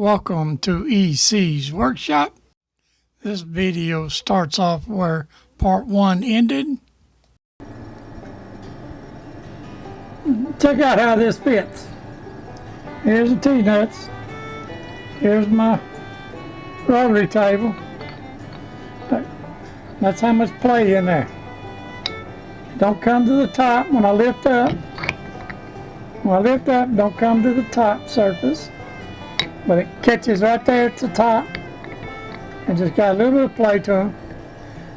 Welcome to EC's workshop. This video starts off where part 1 ended. Check out how this fits. Here's the T-nuts. Here's my rotary table. That's how much play in there. Don't come to the top when I lift up. When I lift up, don't come to the top surface. But it catches right there at the top. And just got a little bit of play to them.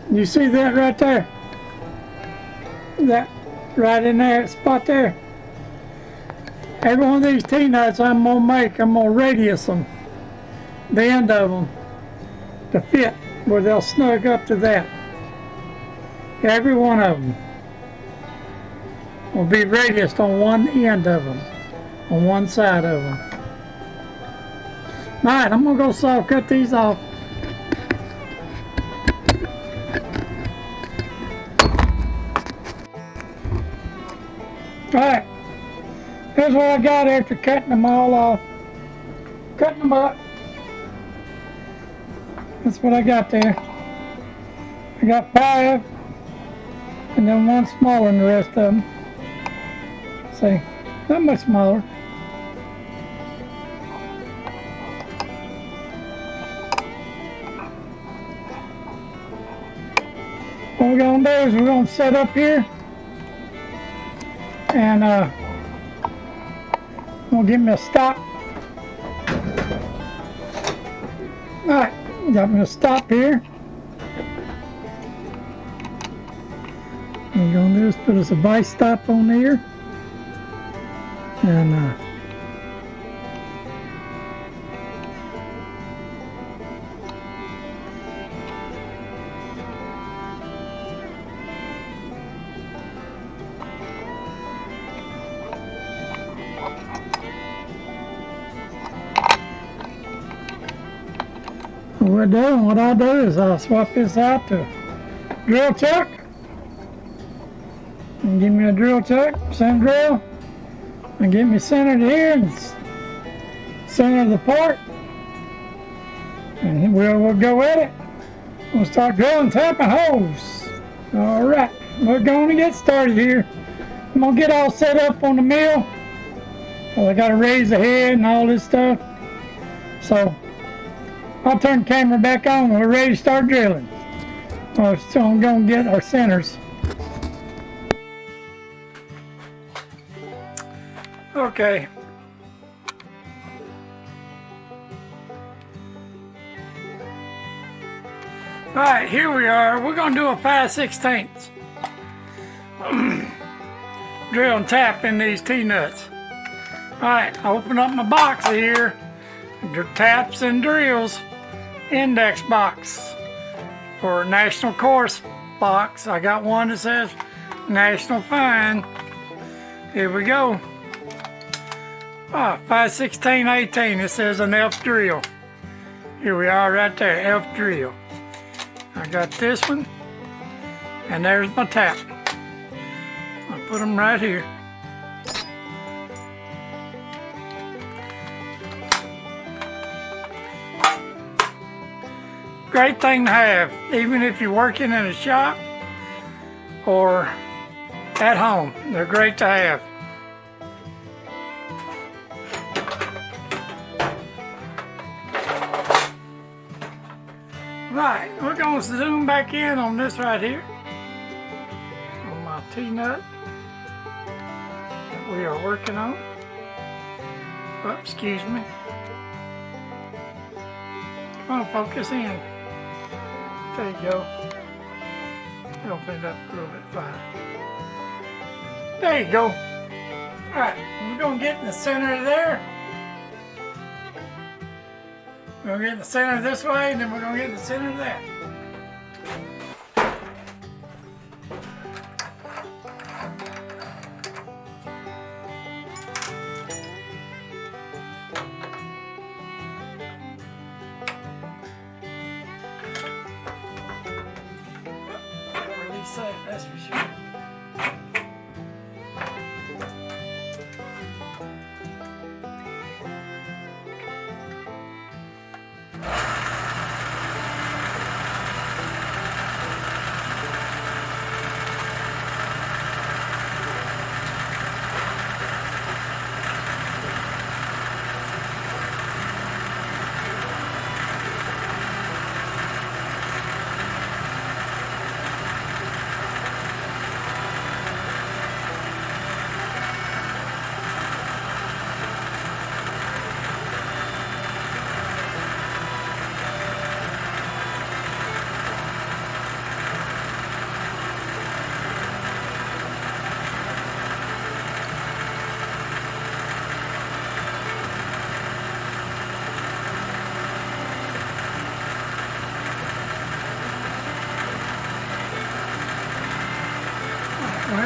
You see that right there? That right in there, spot there. Every one of these T-nuts I'm gonna radius them, the end of them, to fit where they'll snug up to that. Every one of them will be radiused on one end of them, on one side of them. Alright, I'm gonna go saw cut these off. Alright, here's what I got after cutting them all off. Cutting them up. That's what I got there. I got 5, and then one smaller than the rest of them. See, not much smaller. What we're going to do is we're going to set up here and I'm going to give me a stop. Alright, got me a stop here. What we're going to do is put us a vice stop on there. And what I'll do is I'll swap this out to drill chuck. And give me a drill chuck, center drill. And get me centered here and center of the part. And we'll go at it. We'll start drilling, tapping holes. Alright, we're going to get started here. I'm going to get all set up on the mill. Well, I got to raise the head and all this stuff. So, I'll turn the camera back on and we're ready to start drilling. So I'm going to get our centers. Okay. Alright, here we are. We're going to do a 5/16 drill and tap in these T-nuts. Alright, open up my box here. Taps and drills. Index box for National Course box. I got one that says National Fine. Here we go. 5/16/18. It says an F drill. Here we are right there, F drill. I got this one, and there's my tap. I'll put them right here. Great thing to have, even if you're working in a shop or at home. They're great to have. Right, we're going to zoom back in on this right here, on my T-nut that we are working on. Oh, excuse me. Come on, focus in. There you go. Open it up a little bit fine. There you go. Alright, we're going to get in the center of there. We're going to get in the center of this way, and then we're going to get in the center of that. Release that, that's for sure.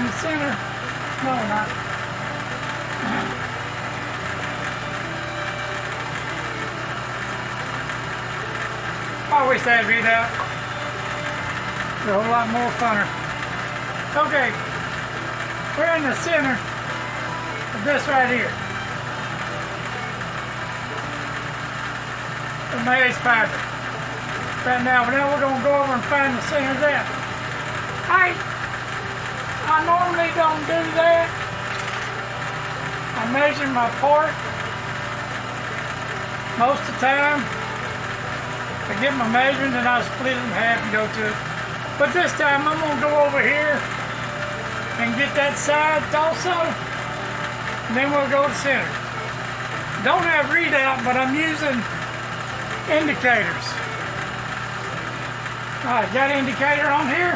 the center. No, not. I wish they had read out. They're a whole lot more funner. Okay, we're in the center of this right here. The maize fiber. Right now we're going to go over and find the center of that. I normally don't do that. I measure my part most of the time. I get my measurement and I split it in half and go to it. But this time I'm going to go over here and get that side also. And then we'll go to center. Don't have readout, but I'm using indicators. Alright, got an indicator on here.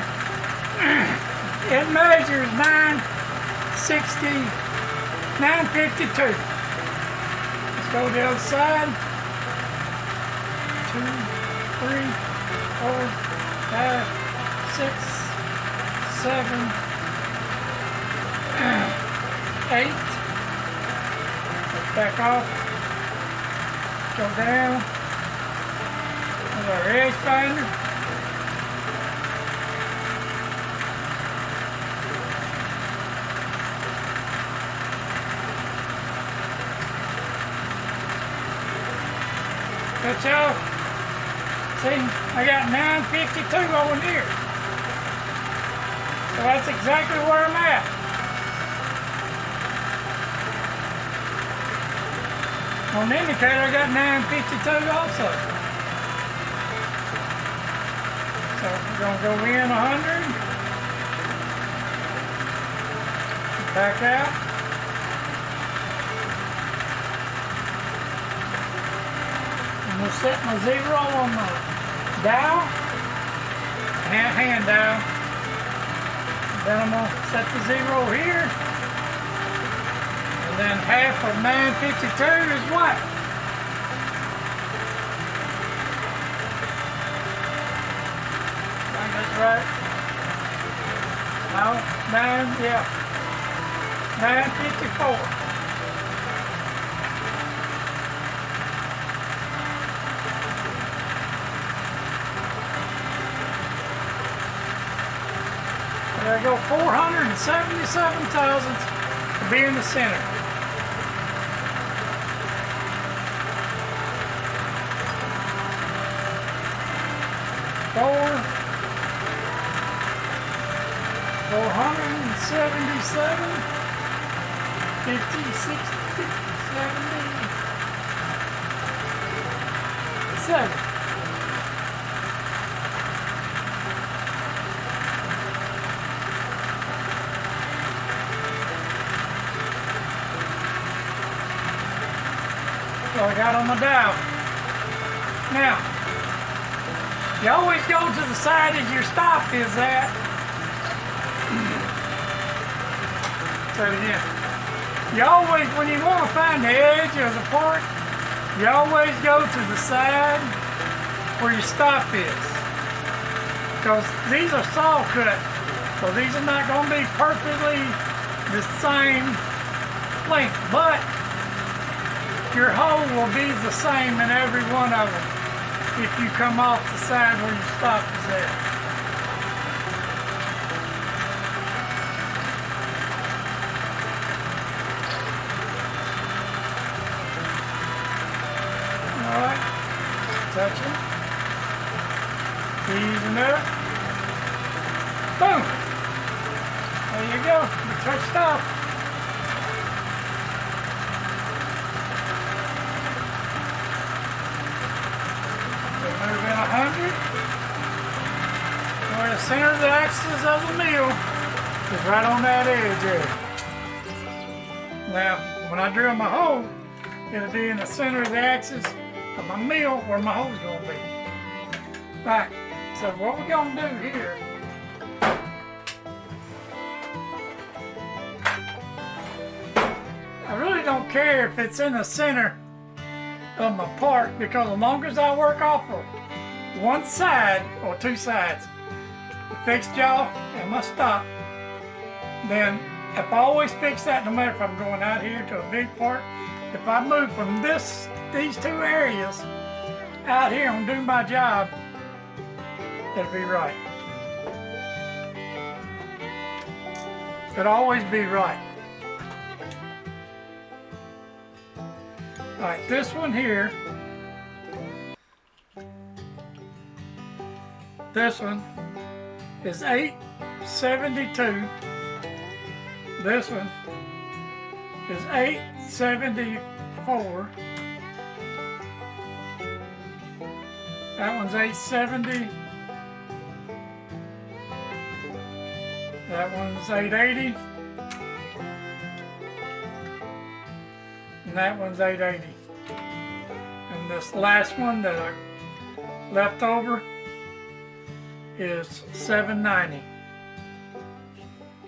It measures 960, 952. Let's go to the other side. 2, 3, 4, 5, 6, 7, 8. Back off. Go down. With our edge finder. But y'all, see, I got 952 over here. So that's exactly where I'm at. On the indicator, I got 952 also. So we're going to go in 100. Back out. I'm going to set my 0 on my dial, hand dial. Then I'm going to set the 0 here. And then half of 952 is what? I think that's right. No, 954. There I go, 477 thousandths to be in the center. Four, 477, 50, 60, 70, 7. So I got on my dial. Now, you always go to the side as your stop is at. Say it again. You always, when you want to find the edge of the part, you always go to the side where your stop is. Because these are saw cut, so these are not going to be perfectly the same length, but your hole will be the same in every one of them if you come off the side where your stop is at. Alright, touch it. Easing up. Boom! There you go, you touched off. Move in 100. Where the center of the axis of the mill is right on that edge there. Now, when I drill my hole, it'll be in the center of the axis of my mill where my hole's going to be. Right, so what we're going to do here, I really don't care if it's in the center of my part, because as long as I work off of one side or two sides, the fixed jaw and my stop, then if I always fix that, no matter if I'm going out here to a big park, if I move from these two areas out here and do my job, it'll be right. It'll always be right. All right, this one here, this one is 872. This one is 874. That one's 870. That one's 880. And that one's 880. And this last one that I left over is 790.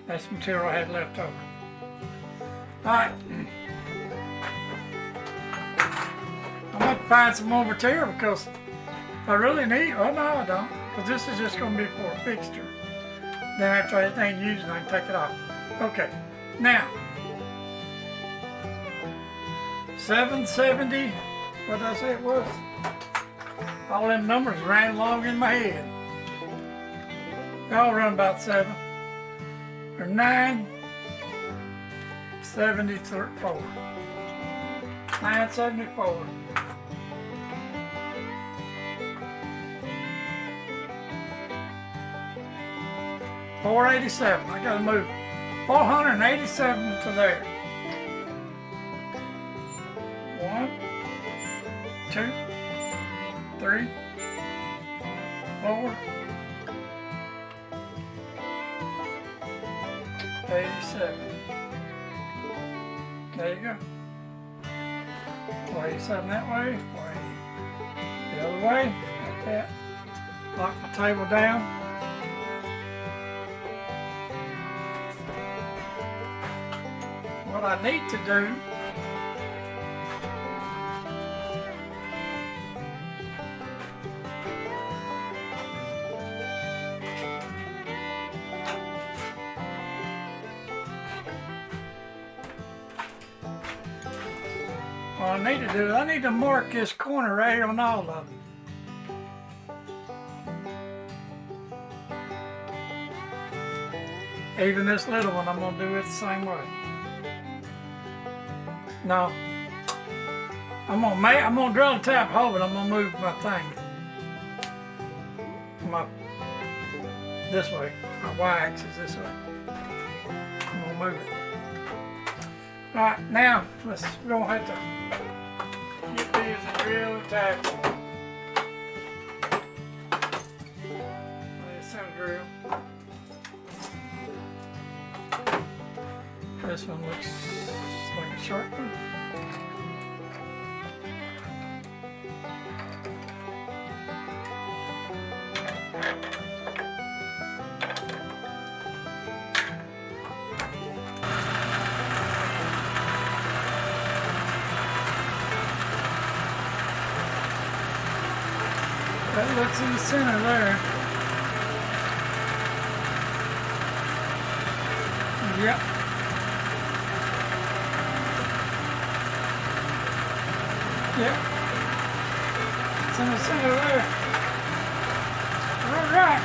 That's the material I had left over. Alright. I'm going to find some more material because I really need, oh no I don't, because this is just going to be for a fixture. Then after everything's used, I can take it off. Okay, now 770, what did I say it was? All them numbers ran along in my head. They all run about 7 or 974. 974. 487. I gotta move 487 to there. 1, 2, 3, 4, 87. There you go. 487 that way, 480 the other way, like that. Lock my table down. What I need to do I need to mark this corner right here on all of them. Even this little one, I'm gonna do it the same way. No, I'm gonna drill a tap hole, but I'm gonna move my thing, this way. My y-axis this way. I'm gonna move it. All right, now we're gonna have to get these and really tight. There's some drill. This one looks like a sharp one. That looks in the center there. Yep. Yep. It's in the center there. All right.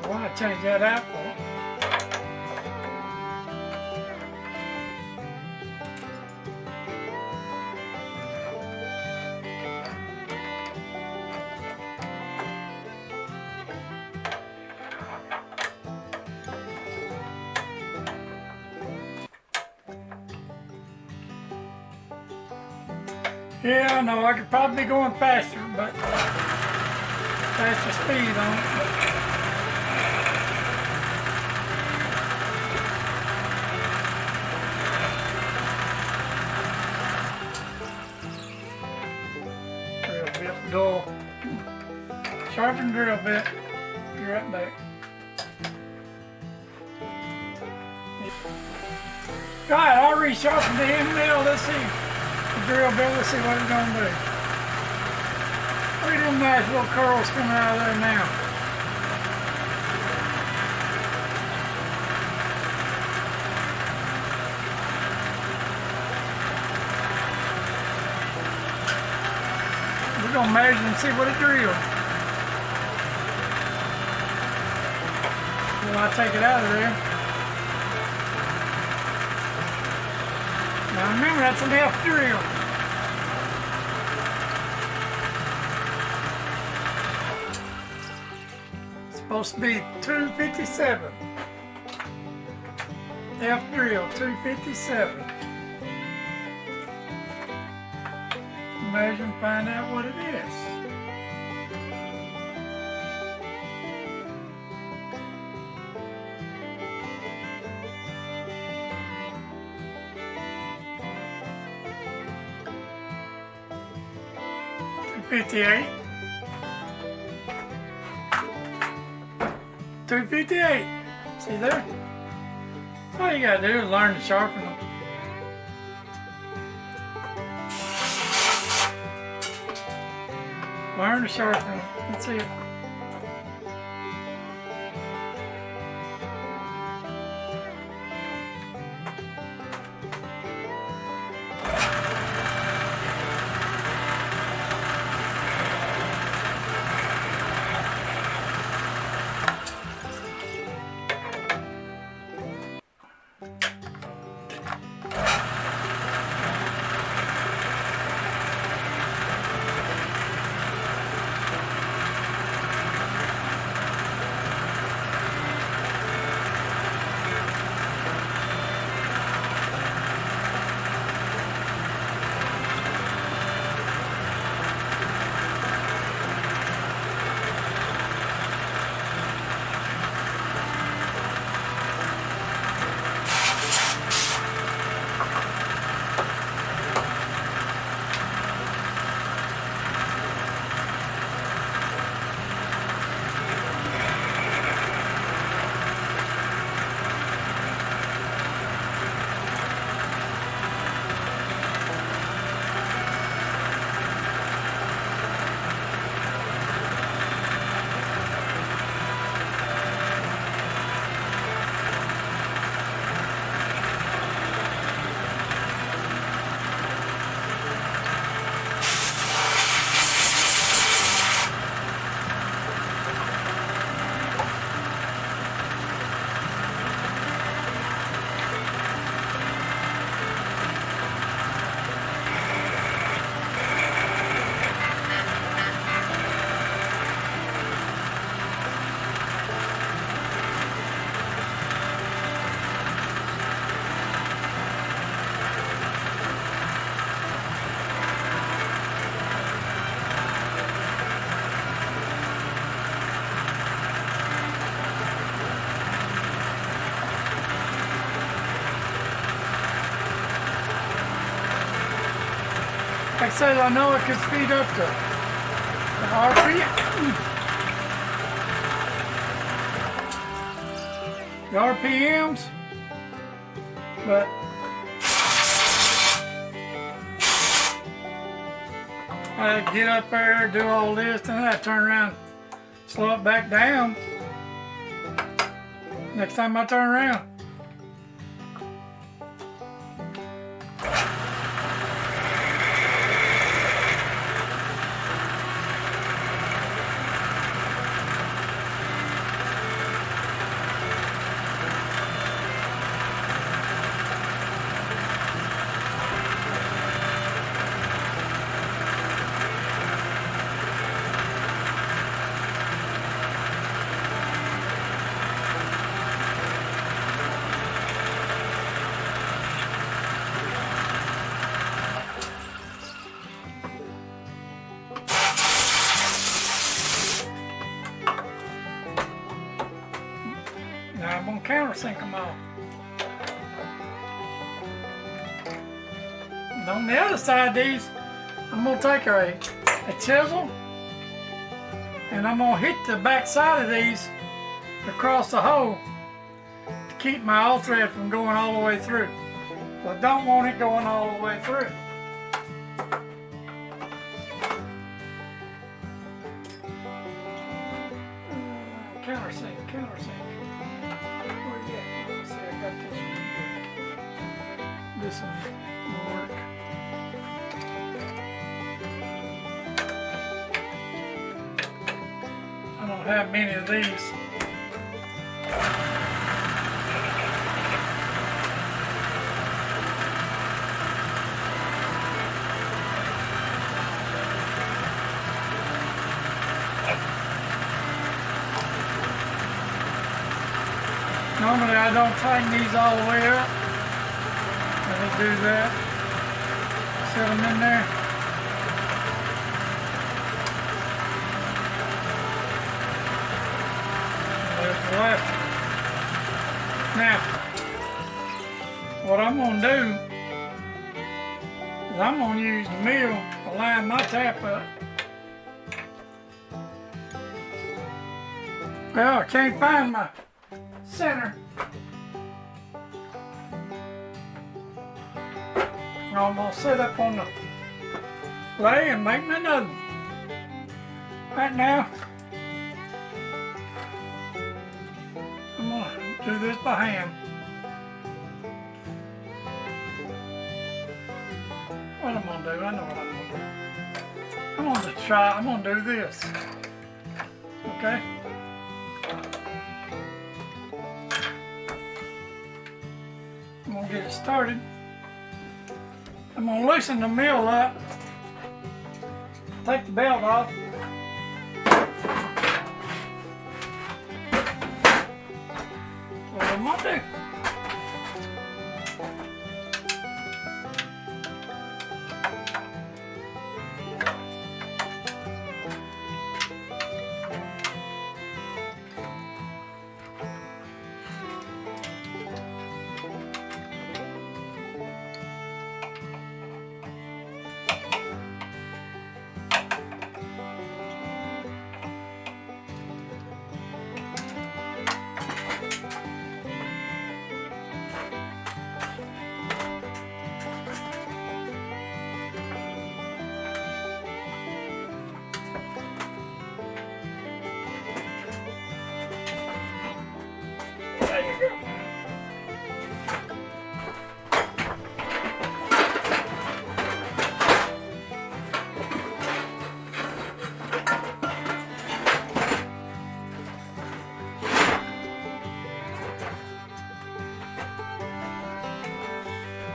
Why change that out for? Yeah, I know I could probably be going faster, but faster speed on it. Drill bit dull. Sharpen drill bit. Be right back. God, I'll resharpen the end mill. Let's see. The drill bit, let's see what it's gonna do. Look at them nice little curls coming out of there now. We're gonna measure and see what it drills. When I take it out of there. Now remember, that's an F drill. It's supposed to be 257. F drill, 257. Measure and find out what it is. $258. $258. See there? All you gotta do is learn to sharpen them. Learn to sharpen them. That's it. Like I said, I know it could speed up the RPMs, but I get up there, do all this, and then I turn around, slow it back down. Next time I turn around. countersink them all. And on the other side of these, I'm going to take a chisel and I'm going to hit the back side of these across the hole to keep my all thread from going all the way through. So I don't want it going all the way through. Countersink. Where you at? Let's see, I got this one here. This one will work. I don't have many of these. Normally I don't tighten these all the way up. Let me do that. Set them in there. There's the left. Now, what I'm going to do is I'm going to use the mill to line my tap up. Well, I can't find my center. I'm going to sit up on the lay and make me another. Right now, I'm going to do this by hand. What I'm going to do, I know what I'm going to do. I'm going to do this. Okay? I'm going to get it started. I'm going to loosen the mill up, take the belt off. What I'm going to do.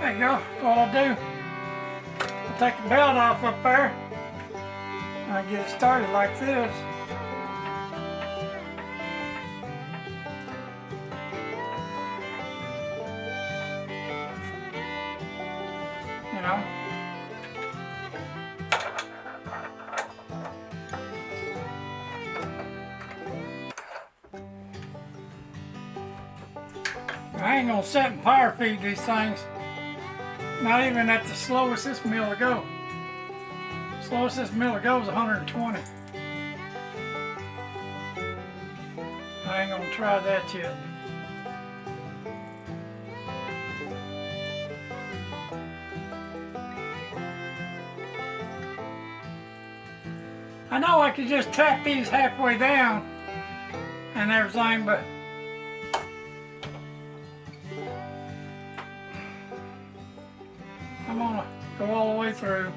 There you go. What I'll do, I'll take the belt off up there and I get it started like this. You know. I ain't gonna sit and power feed these things. Not even at the slowest this mill will go. Slowest this mill will go is 120. I ain't gonna try that yet. I know I could just tap these halfway down and everything, but I'm gonna go all the way through.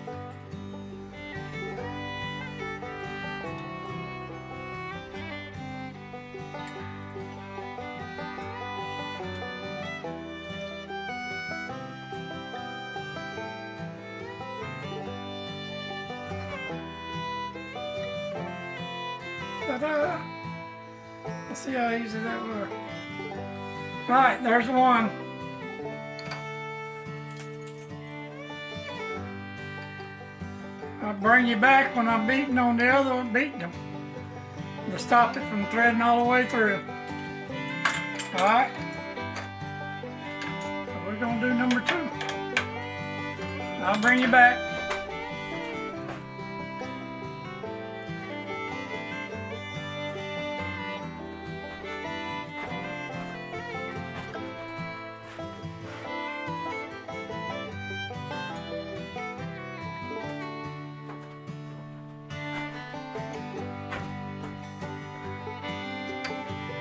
Ta-da! Let's see how easy that was. Right, there's one. I'll bring you back when I'm beating on the other one, beating them, to stop it from threading all the way through. Alright? going to do number 2. I'll bring you back.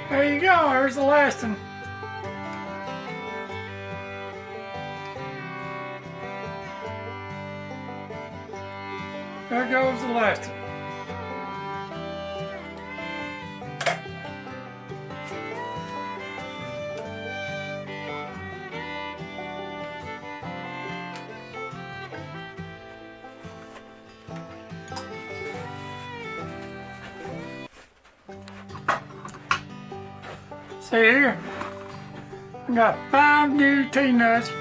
There you go, there's the last one. There goes the last one. See here, I got 5 new T-nuts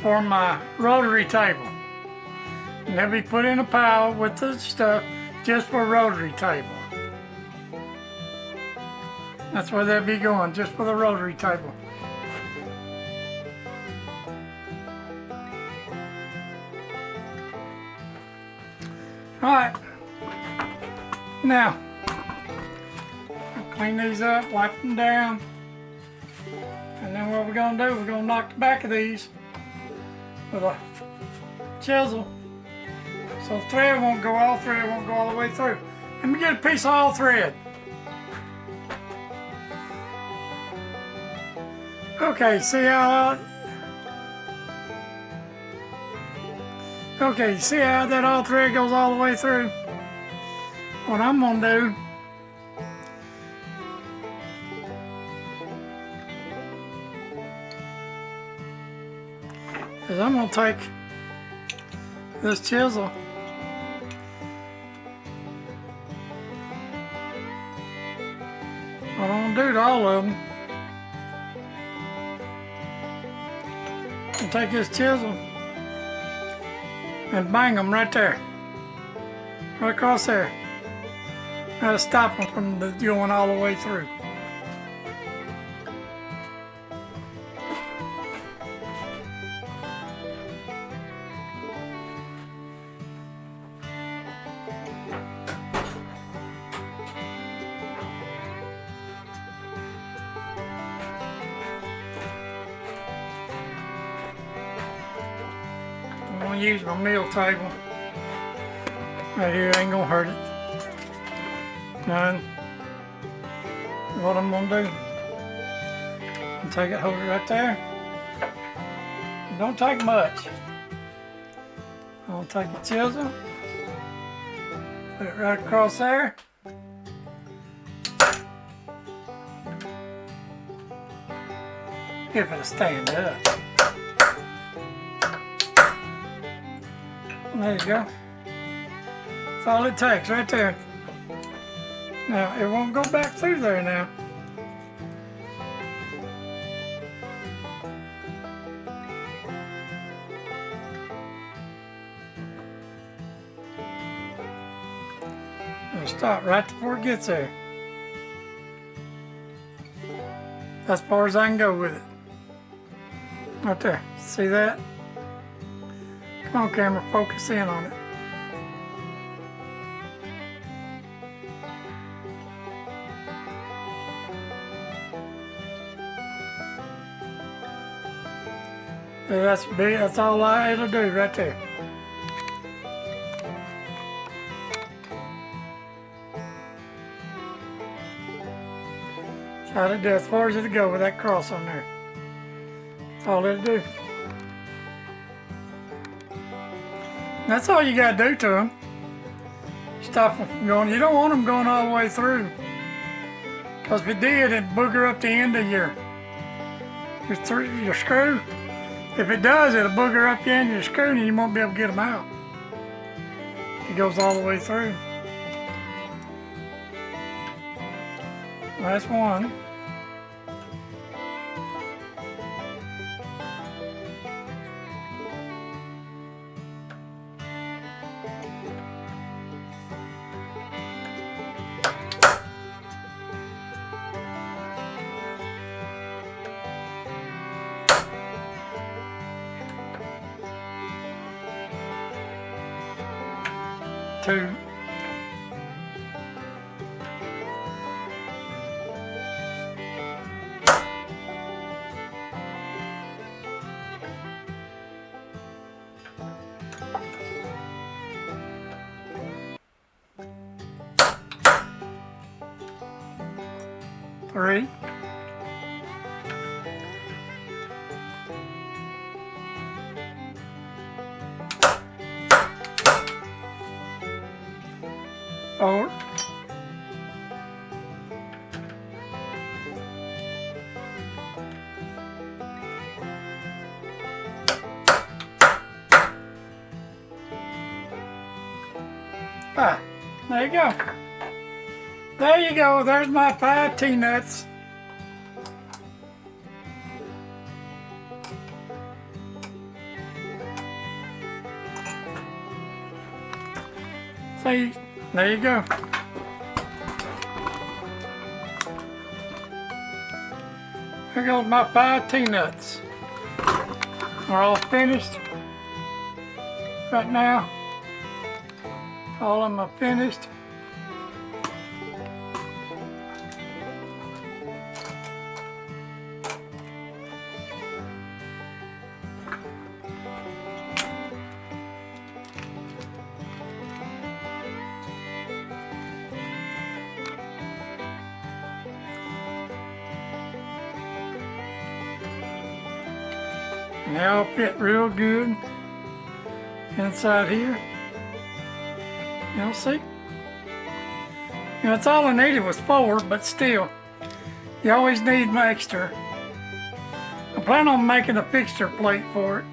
for my rotary table. And they'll be put in a pile with the stuff just for rotary table. That's where they'll be going, just for the rotary table. Alright, now, clean these up, wipe them down. And then what we're going to do, we're going to knock the back of these with a chisel so the thread won't go, all thread won't go all the way through. Let me get a piece of all thread. Okay, see how that all thread goes all the way through? What I'm going to do is I'm going to take this chisel what I'm going to do to all of them and take this chisel and bang them right there, right across there. That'll stop them from going all the way through. I'm going to use my meal table. Right here, ain't going to hurt it. None. What I'm going to do, I'm take it, hold it right there. Don't take much. I'm going to take a chisel, put it right across there. If it'll stand up. There you go. That's all it takes right there. Now, it won't go back through there now. It'll stop right before it gets there. That's as far as I can go with it. Right there. See that? Come on, camera, focus in on it. That's big. That's all it'll do right there. That's all it does, as far as it'll go with that cross on there. That's all it'll do. That's all you gotta do to them. Stop them from going. You don't want them going all the way through. Because if it did, it'd booger up the end of your screw. If it does, it'll booger up the end of your screw and you won't be able to get them out. It goes all the way through. That's one. 2. Three. Four. Five. There you go. There you go. There's my 5 T-nuts. See, there you go. There goes my 5 T-nuts. They're all finished right now. All of them are finished. And they all fit real good inside here. You'll see. You know, it's all I needed was 4, but still, you always need an extra. I plan on making a fixture plate for it.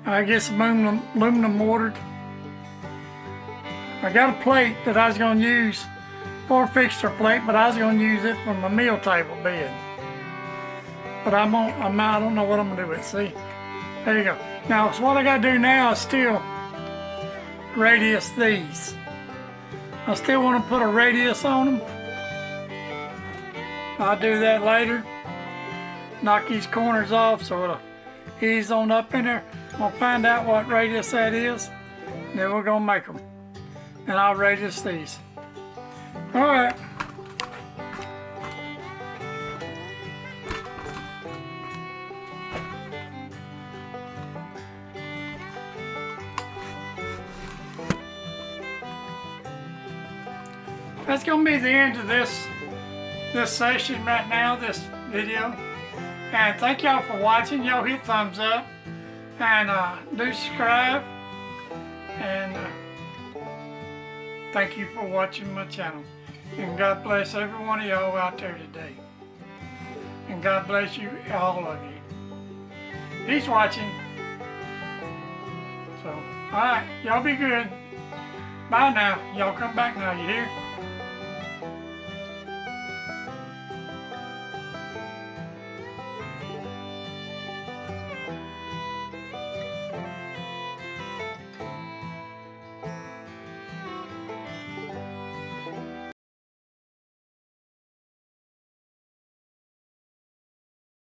I guess aluminum mortared. I got a plate that I was going to use for a fixture plate, but I was going to use it for my meal table bed. But I don't know what I'm going to do with it. See? There you go. Now, so what I got to do now is still radius these. I still want to put a radius on them. I'll do that later. Knock these corners off so it'll ease on up in there. We'll find out what radius that is. Then we're going to make them. And I'll radius these. Alright. That's going to be the end of this session right now, this video. And thank y'all for watching. Y'all hit thumbs up. And do subscribe. And thank you for watching my channel. And God bless every one of y'all out there today. And God bless you, all of you. He's watching. So, alright, y'all be good. Bye now. Y'all come back now, you hear?